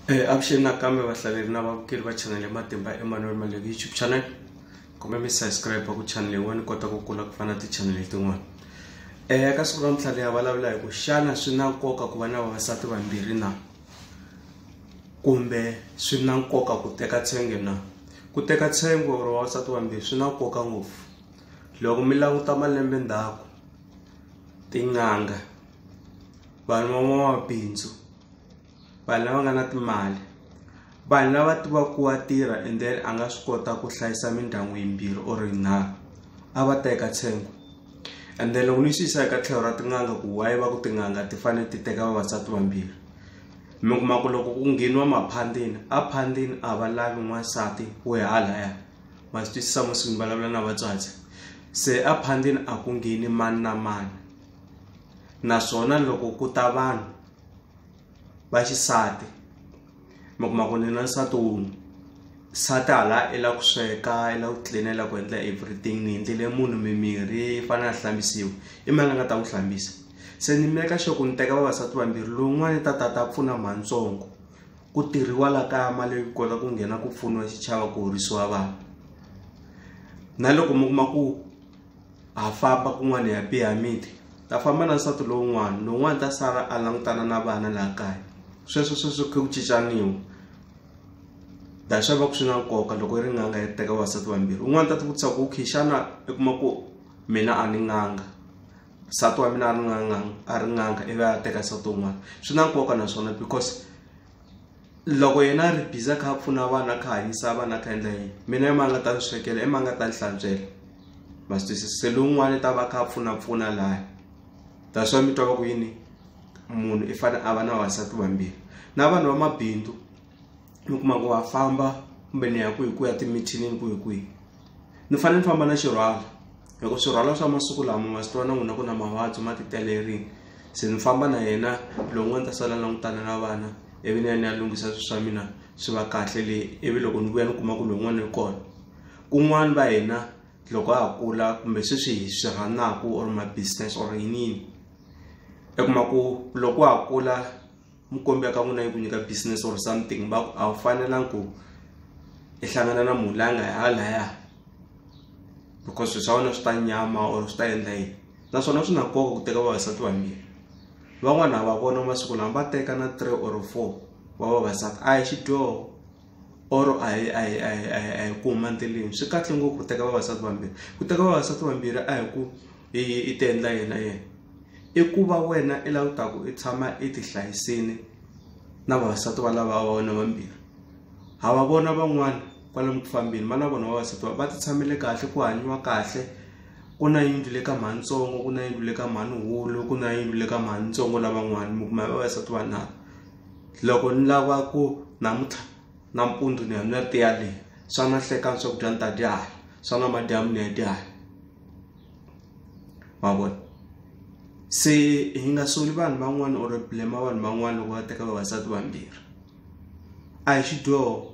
Avuxeni nakambe vahlaleri na vavukeli va channel ya Matimba Emmanuel Maleki YouTube channel. Kumbe mi subscribe ku channel yin'wana ni kota ku kula ku fana ti-channel letin'wana. Ka siku ra namuntlha ya vulavula hi ku xana swi na nkoka ku va na vavasati vambirhi na? Kumbe swi na nkoka ku teka tshenge na? Ku teka tshenge or vavasati vambirhi swi na nkoka ngopfu. Loko mi languta malembe ndzhaku, tin'anga, vanhu van'wamabindzu, vanhu lava nga na timali, vanhu lava tivaka wa tirha and then a nga swi kota ku hlayisa mindyangu yimbirhi or yinharhu, a va teka tshenge. And then loko ni swi yisa eka tlhelo ra tin'anga ku why va ku tin'anga ti fanele ti teka vavasati vambirhi. Mi kuma ku loko ku ngheniwa maphandini, aphandini a va lavi n'wansati wo halaya. Ma swi twisisa musi ni vulavula na vatswatsi. Se aphandini a ku ngheni mani na mani. Naswona loko ku ta vanhu va xisati, mi kuma ku ni na nsati wun'we, nsati hala i la ku sweka, i la ku clean, i la ku endla everything, ni endlele munhu mimirhi i fanele a hlambisiwa, i mani a nga ta n'wi hlambisa. Se ni meka sure ku ni teka vavasati vambirhi, lowun'wana ta pfuna mantsongo ku tirhiwa la kaya mali yi kota ku nghena ku pfuniwa xichava ku horisiwa vanhu. Na loko mi kuma ku ha famba kun'wana ya biha miti, ta famba na nsati lowun'wana ta sala a langutana na vana laha kaya. Sweswo ku cincaniwa. Dasha va ku swi na nkoka loko ri n'anga yi teka vavasati vambirhi. Un'wana ta ti vutisa ku xana i kuma ku mina a ni n'anga, nsati wa mina a ri n'anga ivi a teka nsati wun'wana. Swi na nkoka naswona because loko yena ri busy kha pfuna vana kha hanyisa vana kha endla yini, mina i mani nga ta ni swekela, i mani nga ta ni hlantswela. Ma swi twisisa. Se lowun'wana ta va kha pfuna laha. Dasha mi twa ku yini munhu i fanele a va na vavasati vambirhi. Na vanhu va mabindzu mi kuma ku va famba kumbe ni ya ku ya timithinini kwihi, ni fanele ni famba na xirhwalo. Loko swirhwalo swa masiku lama ma swi tiva na n'wina ku na mavabyi ma titelerini. Se ni famba na yena, lowun'wana ta sala langutana na vana, ivi ni ya lunghisa swilo swa mina swi va kahle leyi, ivi loko ni vuya ni kuma ku lowun'wana i kona. Kun'wana va hina loko ha kula kumbe sweswi hi swi rhanaku or ma-business or yinini, i kuma ku loko ha kula mukombi ka n'wina yi ku nyika business or something, va ku a wu fanelangi ku i hlangana na munhu la nga halaya because swilo swa wena swi ta nyama or swi ta endla yini. Naswona swi na nkoka ku teka vavasati vambirhi. Van'wana va vona masiku lama va teka na 3 or 4 wa vavasati, a hi xidyoho or a hi ku huma endleleni. Swi kahle ngopfu ku teka vavasati vambirhi. Ku teka vavasati vambirhi a hi ku i ti endla yena. I ku va wena i languta ku i tshama i ti hlayisini na vavasati va lava va vona vambirhi. Ha va vona van'wana kwalomu ku fambeni va na vona vavasati va ti tshamile kahle, ku hanyiwa kahle, ku na yindlu le ka Mhansongo, ku na yindlu le ka Mhanuhulu, ku na yindlu le ka Mhansongo lavan'wana. Mi kuma vavasati vanharhu. Loko ni lava ku namuntlha nampundzu ni ya ni ya tiya leyi, swa na hlekani swakudya ni ta dya, swa na madyambu ni ya dya. Ma vona. Se hi nga soli vanhu van'wana or blame vanhu van'wana loko va teka vavasati vambirhi. A hi xidyoho.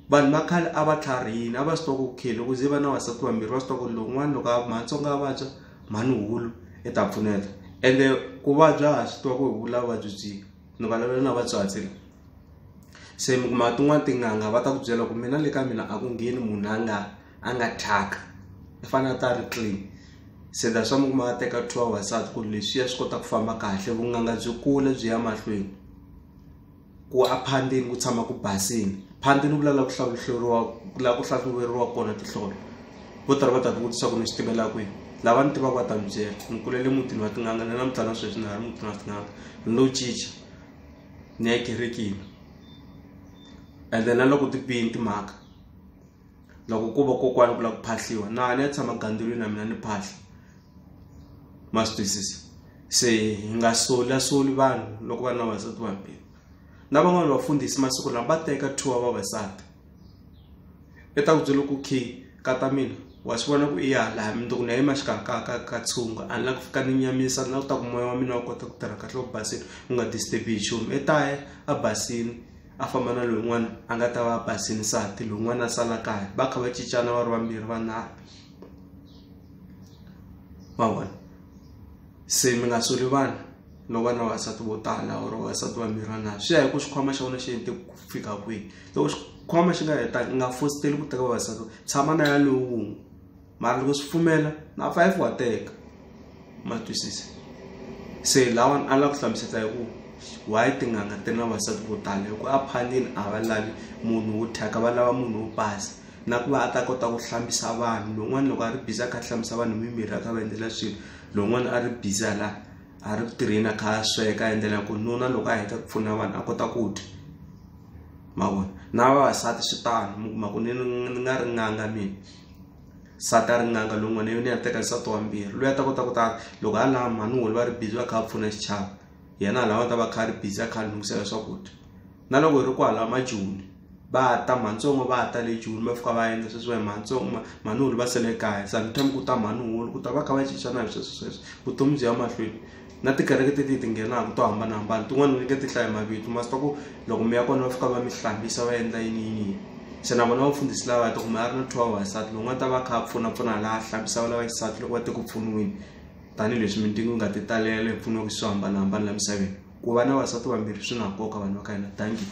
Vanhu va khale a va tlharihini, a va swi twa ku khale loko ze va na vavasati vambirhi va swi twa ku lowun'wana loko a Matsonga a vabya, Mhanuhulu i ta pfuneta. Ende ku vabya ha swi twa ku hi vula vuvabyi byihi, ni vulavula na vatswatsi la. Se mi kuma tin'wana tin'anga va ta ku byela ku mina le ka mina a ku ngheni munhu a nga thyaka, i fanele ta ri clean. Se daswa mi kuma va teka 2 vavasati ku leswiya swi kota ku famba kahle, vun'anga byi kula byi ya mahlweni. Ku aphandini ku tshama ku basini. Phandini vula la ku hlahluveriwa kona tinhlolo. Vo tala va ta ti vutisa ku ni swi tivela kwihi. Lava ni tivaka va ta mi byela. Ni kulele mutini wa tin'anga, ni namuntlha na sweswi ni ha ri mutini wa tin'anga. Ni lo cinca ni ya kerekeni. And then na loko ti bihini timhaka, loko ku va kokwani ku la ku phahliwa, na ni ya tshama gandzelweni na mina ni phahla. Ma swi twisisa. Se hi nga soli vanhu loko va na vavasati vambirhi. Na van'wana vafundhisi masiku lama va teka 2 wa vavasati. I ta ku byela ku kata mina wa swi vona ku i hala mundzuku na yima xikarhi ka tshunga, a ni la ku fika ni nyamisa, ni la ku ta ku moya wa mina wa kota ku tirha kahle ku basini u nga disturb hi nchumu. I ta ya a basini a famba na lowun'wana a nga ta va a basini nsati, lowun'wana a sala kaya, va kha va cincana va ri vambirhi vanharhu. Ma vona. Se mi nga soli vanhu no va na vasati vo tala or vasati vambirhi na swi ya hi ku xikhwama xa wena xi hete ku fika kwihi. Loko xikhwama xi nga heta nga fositeli ku teka vavasati tshama na ya lowu mara loko swi pfumela na 5 wa teka ma twisisa. Se lawa a la ku hlamuseta hi ku why tin'anga ti na vasati vo tala hi ku aphanini a va lavi munhu wo thyaka va lava munhu wo basa na ku va a ta kota ku hlambisa vanhu. Lowun'wana loko a ri busy a kha a hlambisa vanhu mimirhi a kha va endlela swilo, lowun'wana a ri busy la a ri tirheni a kha a sweka a endlela ku nuna loko a heta ku pfuna vanhu a kota ku dya ma vona. Na vavasati swi tano mi kuma ku ni nga ri n'anga mina nsati a ri n'anga lowun'wana yona ya teka nsati wambirhi loyi a ta kota ku ta loko a lava mhanuhulu va ri busy va kha va pfuna xichava yena lava ta va kha ri busy a kha a lunghisela swakudya. Na loko hi ri kwala majoni va ta mantsongo va ta le joni va fika va endla sweswo hi mantsongo mhanuhulu va sele kaya sometime ku ta mhanuhulu ku ta va kha va cincana hi sweswo vutomi byi ya mahlweni. Na tikereke ti nghenaka to hambanahambana tin'wana nge ti hlaya mavito ma swi ta ku loko mi ya kona va fika va mi hlambisa va endla yini. Se na vona vafundhisi lava ta ku mi a ri na 2 vavasati lowun'wana ta va kha a pfuna laha hlambisa va lava xisati loko va te ku pfuniweni tanihileswi mintirho nga ti talela hi pfuniwaka swo hambanahambana la misaveni. Ku va na vasati vambirhi swi na nkoka vanhu va ka hina. Thank you.